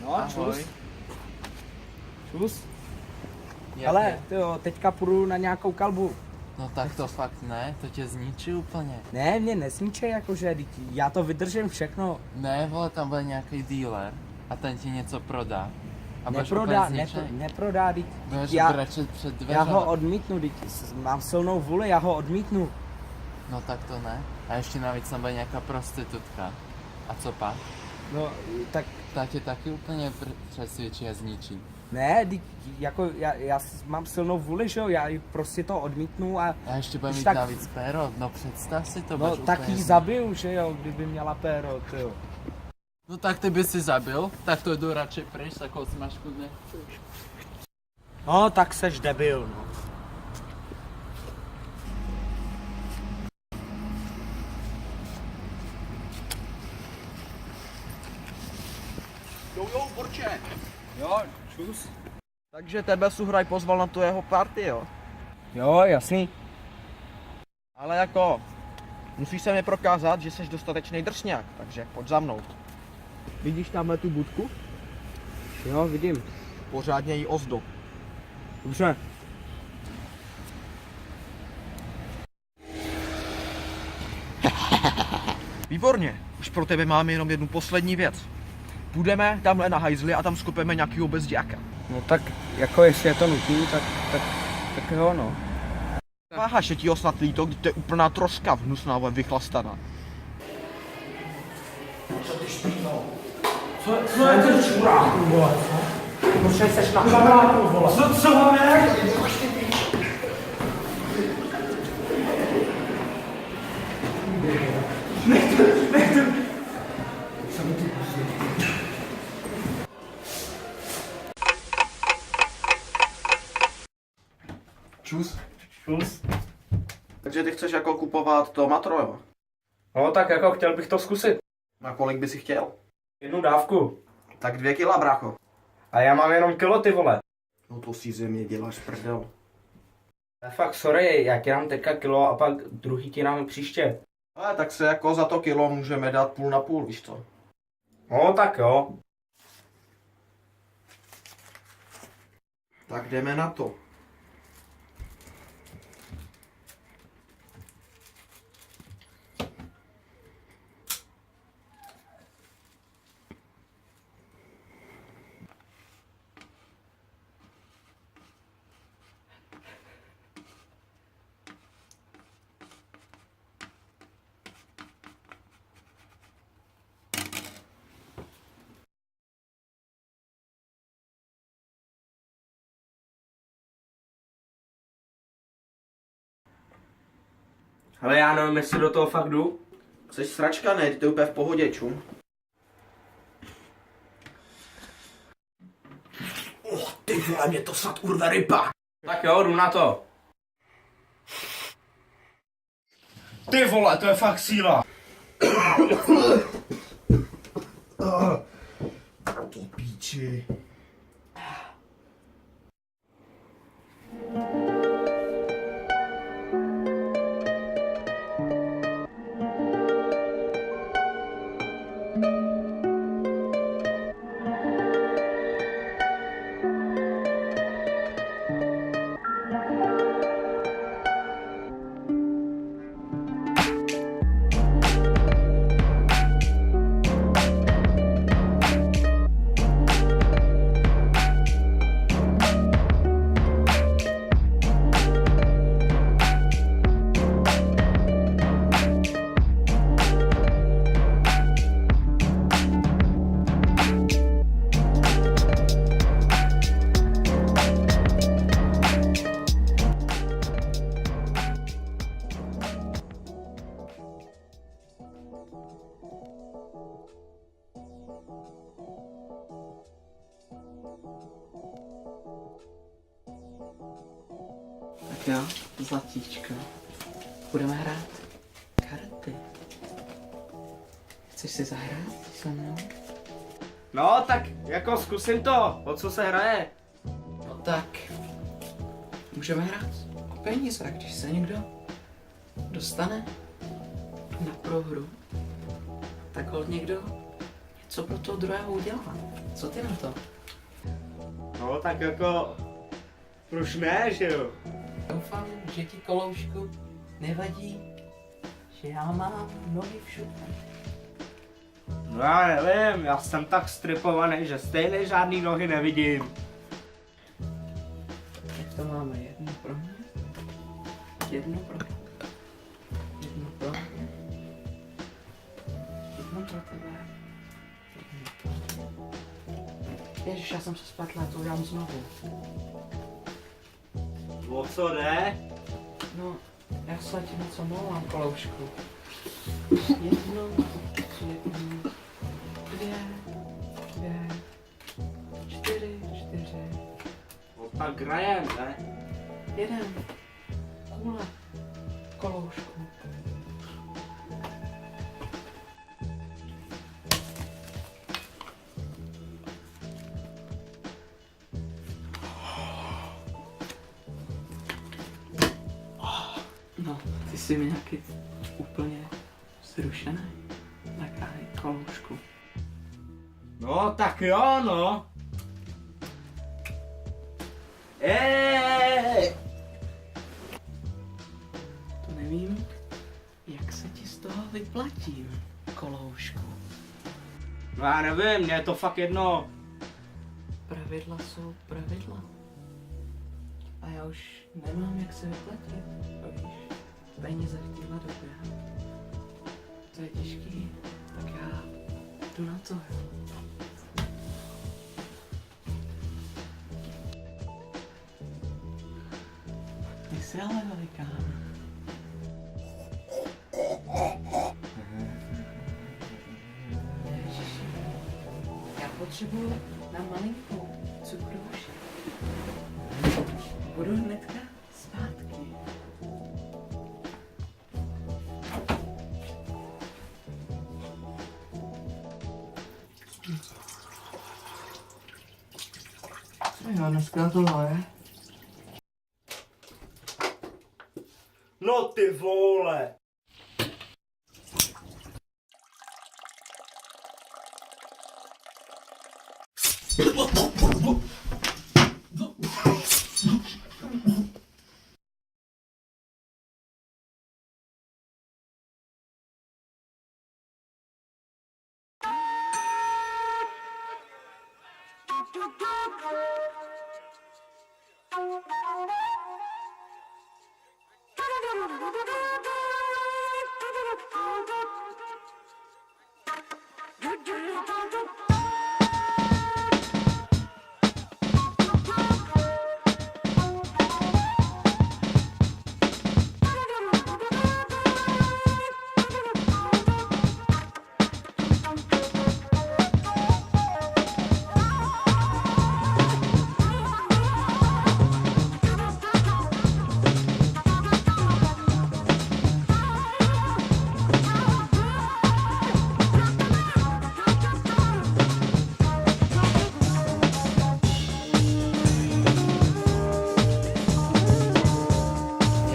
No, čus. Čus. Jak Ale je? tyjo, teďka půjdu na nějakou kalbu. No tak to fakt ne, to tě zničí úplně. Ne, mě nesničej jakože, já to vydržím všechno. Ne, vole, tam bude nějaký dealer a ten ti něco prodá. A budeš Neprodá, úplně zničený. neprodá, Budeš já, brečet před já dveřama. ho odmítnu, mám silnou vůli, já ho odmítnu. No tak to ne. A ještě navíc tam bude nějaká prostitutka. A co pak? No, tak Ta tě taky úplně přesvědčí a zničí. ne, jako já mám silnou vůli, že jo, já prostě to odmítnu a A ještě bude Když mít tak- navíc péro, no představ si to, no budeš tak úplně jí zabiju, že jo, kdyby měla péro, tyjo. No tak ty by si zabil, tak to jdu radši pryč, takovou smažku nechceš. No, tak seš debil, no. Jo, Borče. Jo, čus. Takže tebe Suhraj pozval na tu jeho party, jo? Jo, jasný. Ale jako, musíš se mi prokázat, že jsi dostatečný drsňák, takže pojď za mnou. Vidíš tamhle tu budku? Jo, vidím. Pořádně jí ozdob. Dobře. Výborně, už pro tebe máme jenom jednu poslední věc. Půjdeme tamhle na hajzli a tam skopeme nějakýho bezděka. No tak, jako jestli je to nutný, tak jo, no. Váháš, je ti ho snad líto, když to je úplná troška hnusná, vychlastaná. Co je to čurák, vole, co? Proč seš na kameráku, vole? Co máme? Čus. Čus. Takže ty chceš jako kupovat to matro, jo? No tak jako chtěl bych to zkusit. Na kolik by si chtěl? Jednu dávku. Tak 2 kila, brácho. A já mám jenom kilo, ty vole. No to si ze mě děláš prdel. Fakt sorry, já ti dám teďka kilo a pak druhý ti dáme příště. Ale tak se jako za to kilo můžeme dát půl na půl, víš co? No tak jo. Tak jdeme na to. Ale já nevím, jestli do toho fakt jdu. Jseš sračka, ne? Ty to je úplně v pohodě, čum. Ty vole, mě to snad urve ryba. Tak jo, jdu na to. Ty vole, to je fakt síla. To píči. Tak jo, zlatíčko. Budeme hrát karty. Chceš si zahrát se mnou? No tak, jako zkusím to. O co se hraje? No tak, můžeme hrát o peníze, když se někdo dostane na prohru, tak ho někdo co pro toho druhého udělat. Co ty na to? No tak jako, proč ne, že jo? Doufám, že ti, Koloušku, nevadí, že já mám nohy všude. No já nevím, já jsem tak stripovaný, že stejně žádný nohy nevidím. Tak to máme jedno pro mě, jedno pro mě, jedno pro mě, jedno pro tebe, jedno pro mě. Ježiš, já jsem se spletla, to udělám znovu. O co jde? No, já se ti něco mluvám, Koloušku. Jedno, dvě, čtyři. No tak hrajem, ne? Jeden. Kule. Koloušku. No, ty jsi mi nějaký úplně zrušený. Tak aj, Koloušku. No tak jo, no. To nevím, jak se ti z toho vyplatím, Koloušku. No já nevím, mně je to fakt jedno. Pravidla jsou pravidla. A já už nemám jak se vyplatit, to víš. Peníze v téhle době. To je těžký, tak já jdu na to, jo. Ty jsi ale velikán. Ježiši, já potřebuju na malinkou cukroši. Budu hnedka zpátky. Jo, dneska to je. No ty vole.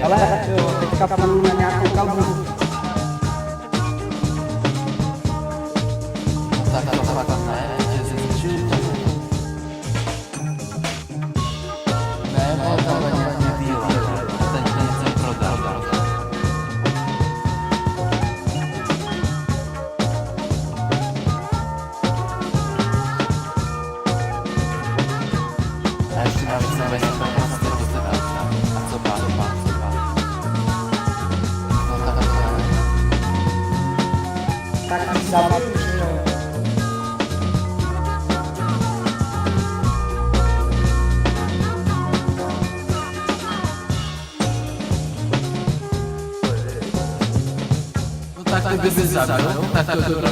Ale teďka půjdu na nějakou kalbu. Tak ne, že jsi zničil to. Ne, to je nějaký dealer. Ten jsem prodal. A ještě navíc jsem ve a co pán. Tak mi zabiju, že jo. No tak ty bys zabil, tak to je dobré.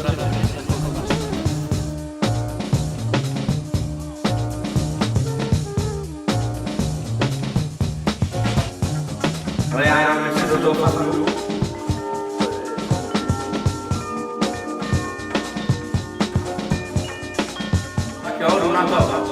Ale já jenom se do toho padu. Tak jo, jdu na to.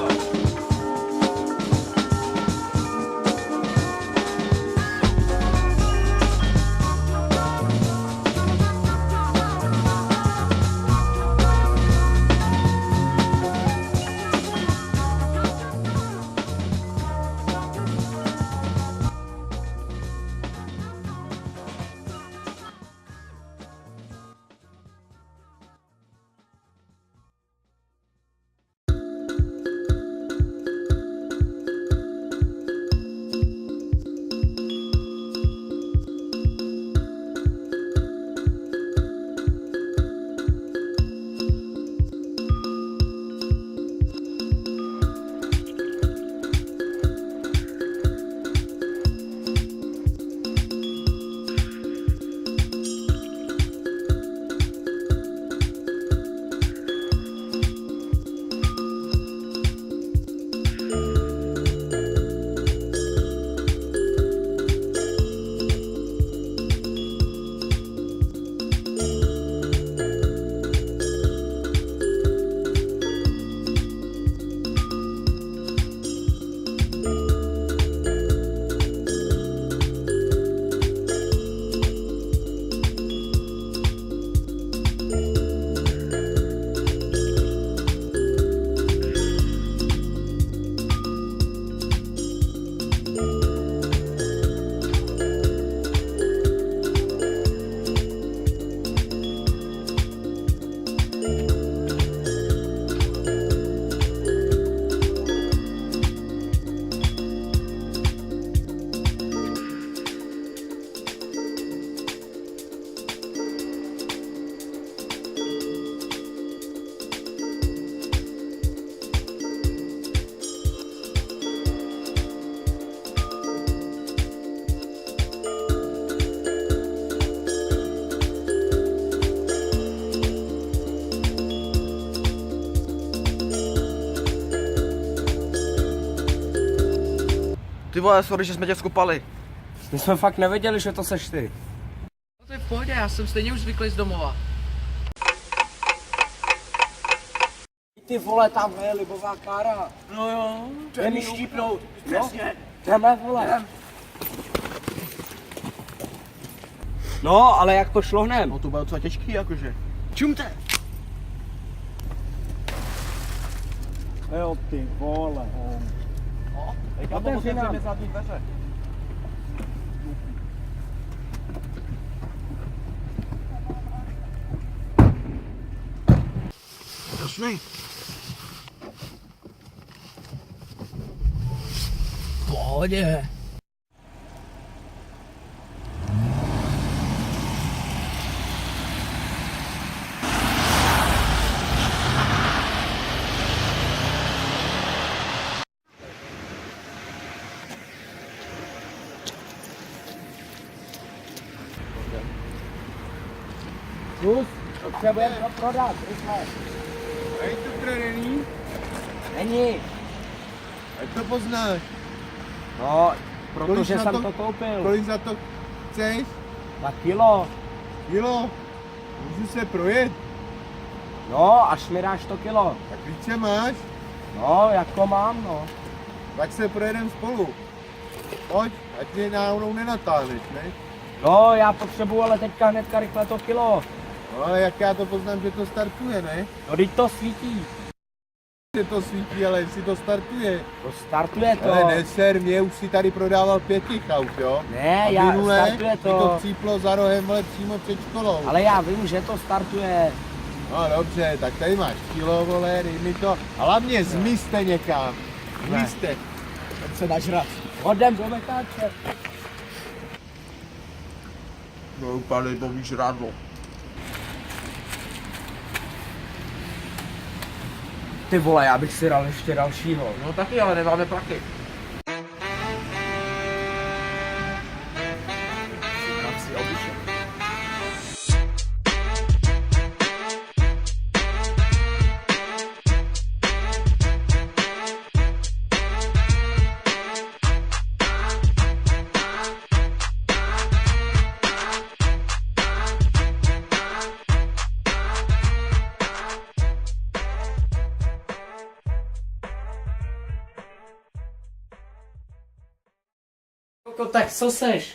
Ty vole, sorry, že jsme tě skopali. My jsme fakt nevěděli, že to seš ty. No to je v pohodě, já jsem stejně už zvyklý z domova. Ty vole, tam je libová kára. No jo. Jdem ji štípnout. Přesně. Jdeme, vole. No, ale jak to šlohnem? No to bylo docela těžký, jakože. Čumte. Jo, ty vole. Teďka Otevři nám. zadní dveře. Jasný. V pohodě. Kus, potřebujeme to prodat, rychle. Je to prodaný? Není. Jak to poznáš? No, Kolik protože za jsem to- to koupil. Kolik za to chceš? Za kilo. Kilo? Můžu se projet? No, až mi dáš to kilo. Tak klíče máš? No, jako mám, no. Tak se projedeme spolu. Pojď, ať mě náhodou nenatáhneš, ne? No, já potřebuji ale teďka hnedka rychle to kilo. No ale jak já to poznám, že to startuje, ne? No, teď to svítí. Že to svítí, ale jestli to startuje. To startuje to. Ale neser, mě už si tady prodával 5 těch aut, jo? Ne, A já, minule startuje mi to to. chcíplo za rohem, ale přímo před školou. Ale já vím, že to startuje. No dobře, tak tady máš kilo, vole, dej mi to. A hlavně zmizte někam. Zmizte. Teď se nažrat. Hodem do mekáče. No úplně to víš rádlo. Ty vole, já bych si dal ještě dalšího. No taky, ale nemáme prachy. Tak co seš?